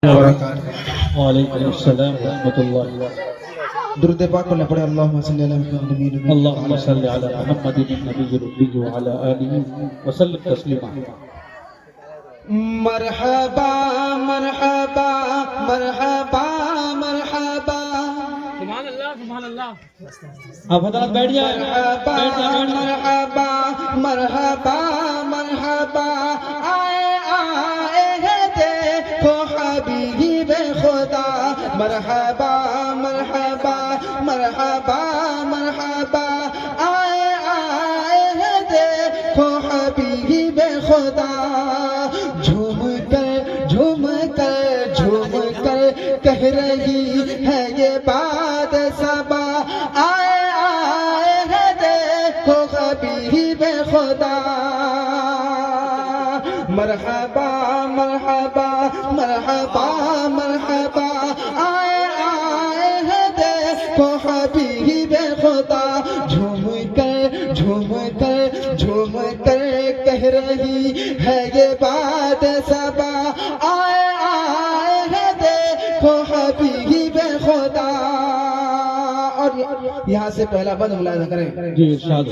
وعلیکم السلام ورحمۃ اللہ. درود پاک پڑھنا پڑے. اللہم صلی علی محمد اللهم صل على محمد النبي الأمي وعلى آله وسلم تسليما. مرحبا مرحبا مرحبا مرحبا سبحان اللہ سبحان اللہ. آپ حضرات بیٹھ جائیں. مرحبا مرحبا مرحبا مرحبا آئے آئے ہیں دیکھو حبیب خدا. مرحبا مرحبا مرحبا مرحبا آئے آئے ہیں دیکھو حبیب خدا. جھوم کر کہہ رہی ہے یہ بات صبا. آئے آئے ہیں دیکھو حبیب خدا. مرحبا مرحبا مرحبا مرحبا آئے آئے ہیں دیکھو حبیب خدا. جھوم کر کہہ رہی ہے یہ بات صبا. آئے آئے ہیں دیکھو حبیب خدا. اور یہاں سے پہلا بند ملاحظہ کریں جی ارشاد.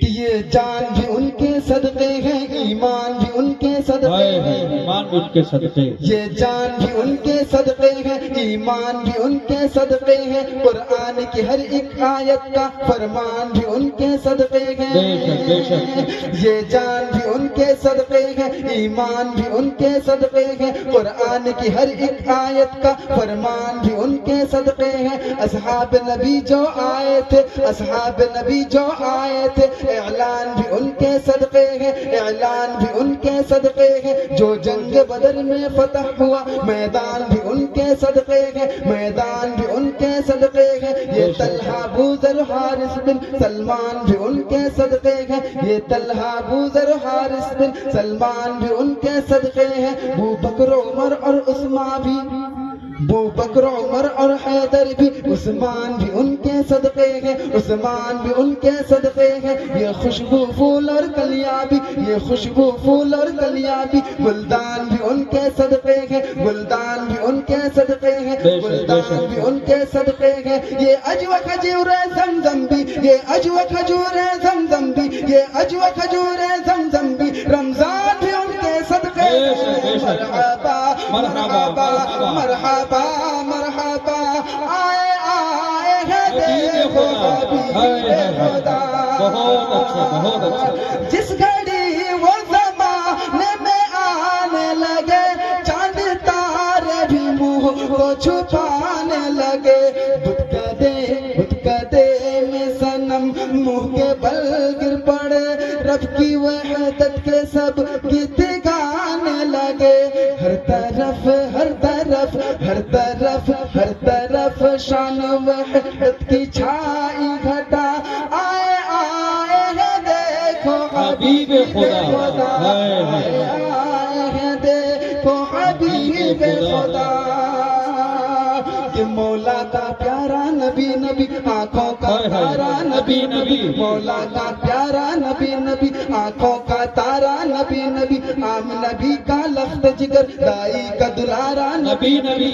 کہ یہ جان بھی ان کے صدقے ہیں, ایمان بھی ان کے صدقے ہیں. ایمان بھی ان کے صدقے. یہ جان بھی ان کے صدقے ہیں, ایمان بھی ان کے صدقے ہیں. قرآن کی ہر ایک آیت کا فرمان بھی ان کے صدقے ہیں. بے شک. یہ جان بھی ان کے صدقے ہیں, ایمان بھی ان کے صدقے ہیں. قرآن کی ہر ایک آیت کا فرمان بھی ان کے صدقے ہیں. اصحاب نبی جو آئے تھے, اصحاب نبی جو آئے تھے, اعلان بھی ان کے صدقے ہیں, اعلان بھی ان کے صدقے ہیں. جو جنگ بدر میں فتح ہوا, میدان بھی ان کے صدقے ہیں, میدان بھی ان کے صدقے ہیں. یہ طلحہ ابوذر حارث بن سلمان بھی ان کے صدقے ہیں, یہ طلحہ ابوذر حارث بن سلمان بھی ان کے صدقے ہیں. ابو بکر عمر اور عثمان بھی, ابو بکر عمر اور حیدر بھی, عثمان بھی ان کے صدقے ہیں, عثمان بھی ان کے صدقے ہیں. یہ خوشبو پھول اور کلیاں بھی, یہ خوشبو پھول اور کلیاں بھی, گلدان بھی ان کے صدقے ہیں, گلدان بھی ان کے صدقے ہیں, گلدان بھی ان کے صدقے ہیں. یہ عجو کھجور زمزم بھی, یہ عجو کھجور زمزم بھی, یہ عجو کھجور زمزم بھی, رمضان بھی ان کے صدقے ہیں. مرحبا مرحبا مرحبا مرحبا آئے آئے ہیں دیکھو حبیب خدا. بہت اچھا بہت اچھا. جس گھڑی وہ زمانے میں آنے لگے, چاند تارے بھی منہ کو چھپانے لگے. بت کدے میں صنم منہ کے بل گر پڑے, رب کی وحدت کے سب گیت گانے لگے. ہر طرف ہر طرف ہر طرف ہر طرف شان وحدت کی چھائی گھٹا. آئے آئے ہیں دیکھو حبیب خدا. آئے آئے ہیں دیکھو حبیب خدا. کہ مولا کا پیارا نبی نبی, آنکھوں کا تارا نبی نبی, مولا کا پیارا نبی نبی, آنکھوں کا تارا نبی نبی, عام نبی کا لخت جگر, دائی کا دلارا نبی نبی,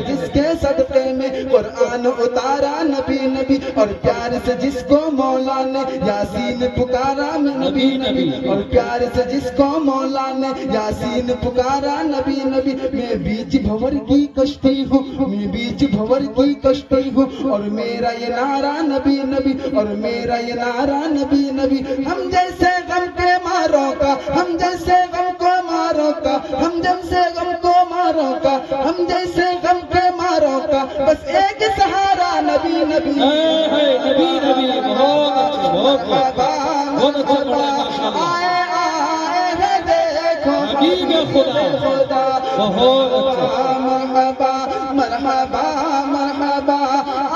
جس کے صدقے میں قرآن اتارا نبی نبی, اور پیار سے جس کو مولا نے یاسین پکارا نبی نبی, اور پیار سے جس کو مولا نے یاسین پکارا نبی نبی. میں بیچ بھور کی کشتی ہوں, میں بیچ بھور کی کشتی ہوں, اور میرا یہ نعرہ نبی نبی, اور میرا یہ نعرہ نبی نبی. ہم جیسے غم کے ماروں کا, ہم جیسے غم کو ماروں کا, ہم جیسے غم کو ماروں کا, ہم جیسے غم کے ماروں کا, بس ایک سہارا نبی نبی. نبی نبی. بہت اچھا بہت اچھا. آئے آئے ہیں دیکھو حبیب خدا. بہت اچھا. مرحبا مرحبا مرحبا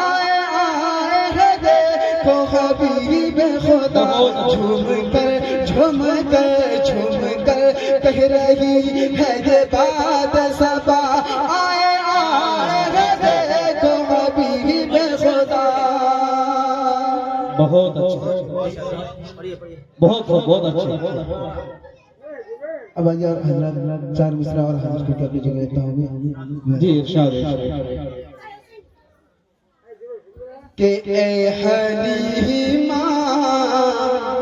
آئے آئے ہیں دیکھو حبیب خدا. جھوم کر کہہ رہی ہے یہ بات صبا. آئے آئے ہیں دیکھو حبیب خدا. بہت اچھا. بہت اچھا. اب آئیے اور حضرات چار مصرع اور حاضر کر کے اپنی جگہ لیتا ہوں جی ارشاد کہ اے حلیمہ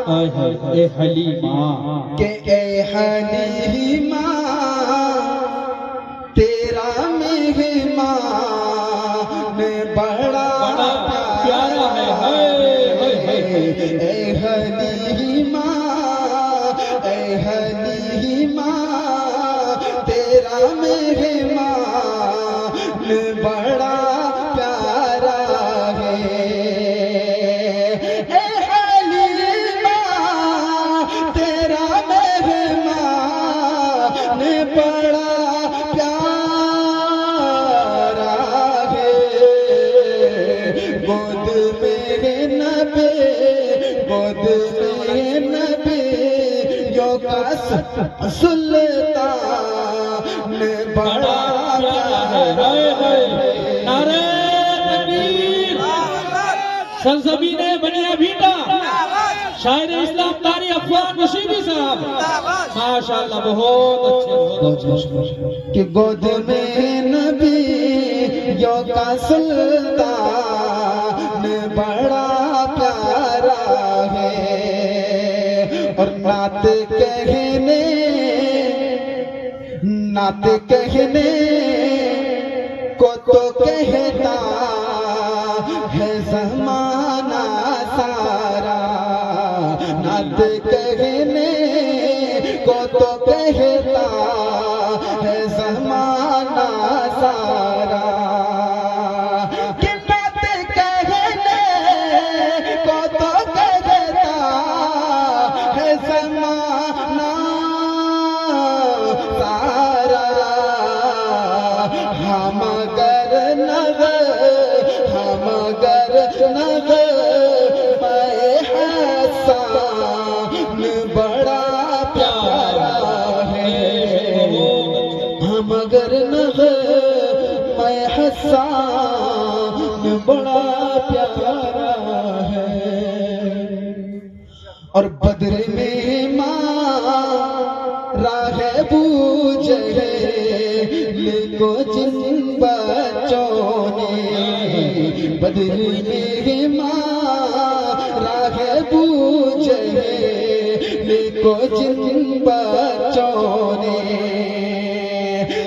اے حلیمہ کہ اے حلیمہ تیرا مہمان بڑا پیارا ہے اے حلیمہ اے حلیمہ تیرا مہمان بڑا پیارا ہے اے حلیمہ تیرا مہمان بڑا پیارا ہے گود میں نبی گود میں نبی یو کا سلطان بڑا پیارا ہے نعرہ تکبیر سرزمین بنی بھیٹا شاعر اسلام قاری عفان نشیدی صاحب ماشاءاللہ بہت اچھے کہ گود میں نبی یو کا سلطان بڑا پیارا ہے اور نعت کہنے کو تو کہتا ہے زمانہ سارا نعت کہنے کو تو کہتا ہے زمانہ سارا کہ نعت کہنے کو تو کہتا ہے زمانہ سارا ہم اگر نغ میں حسان بڑا پیارا ہے ہم اگر نغ میں حسان بڑا پیارا ہے اور بدر میں راہ بوجھے کو جن بچوں نے بدر میں راہ بوجھے کو جن بچوں نے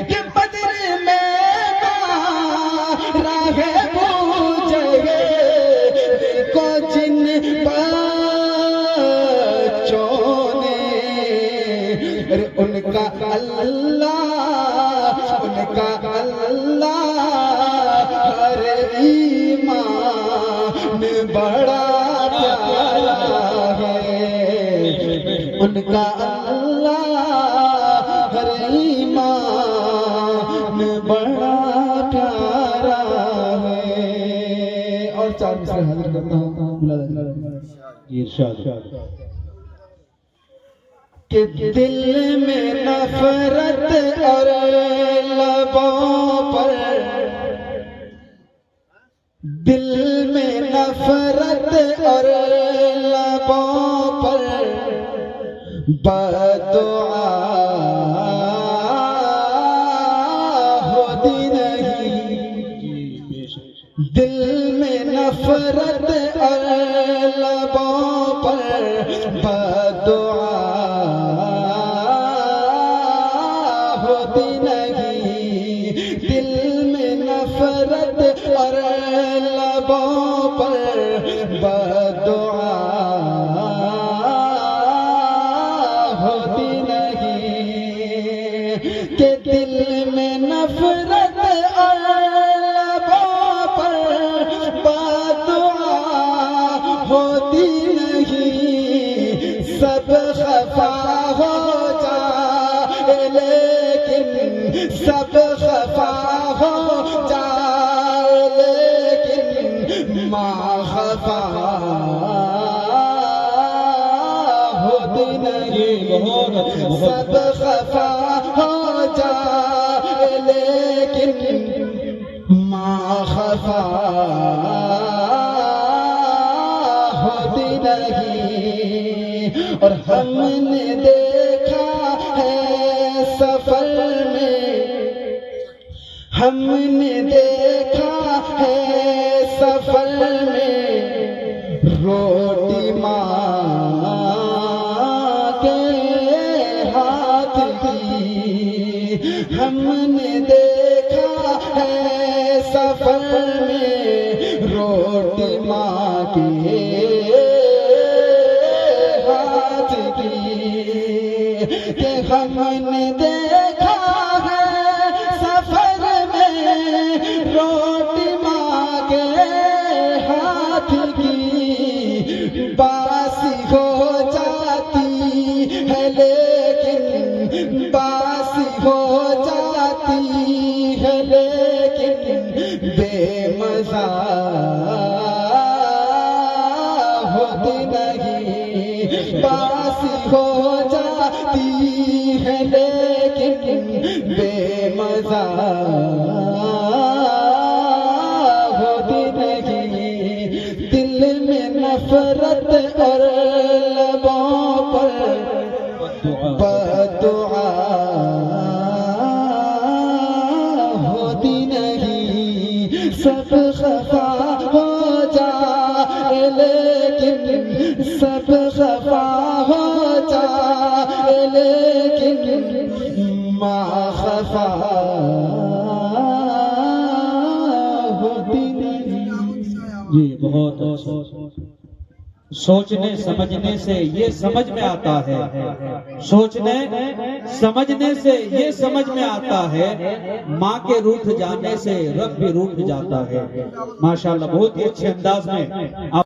کہ بدر میں راہ بوجھے کو جن بچوں نے ان کا اللہ ہر ایمان بڑا پیارا ہے ان کا اللہ ہر ایمان بڑا پیارا ہے اور چار مصرع حاضر کرتا ہوں ارشاد کہ دل میں نفرت اور لبوں پر دل میں نفرت اور لبوں پر بدعا ہوتی نہیں دل میں نفرت اور لبوں پر بدعا ہوتی نہیں دل میں نفرت اور لبوں پر بدعا ہوتی نہیں کہ دل میں نفرت اور لبوں پر بدعا ہوتی نہیں سب خفا ہو جائے لیکن سب خفا ہو جائے لیکن ماں خفا ہوتی نہیں سب خفا ہو جائے لیکن ماں خفا ہوتی نہیں اور ہم نے دیکھا ہے ہم نے دیکھا ہے سفر میں روٹی ماں کے ہاتھ کی، ہم نے دیکھا ہے سفر میں روٹی ماں کے ہاتھ کی، کہ ہم نے دیکھا ہے سفر میں روٹی ماں کے ہاتھ کی، باسی ہو جاتی ہے لیکن باسی ہو جاتی ہے لیکن بے مزہ ہوتی نہیں، باسی ہو جاتی ہے لیکن بے مزہ ہوتی نہیں، دل میں نفرت اور لبوں پر بدعا ہوتی نہیں، سب خفا ہو جائے لیکن سب خفا ہو جائے لیکن ماں خفا ہوتی نہیں۔ جی بہت اچھا۔ سوچنے سمجھنے سے یہ سمجھ میں آتا ہے، سوچنے سمجھنے سے یہ سمجھ میں آتا ہے، ماں کے روٹھ جانے سے رب بھی روٹھ جاتا ہے۔ ماشاءاللہ بہت ہی اچھے انداز میں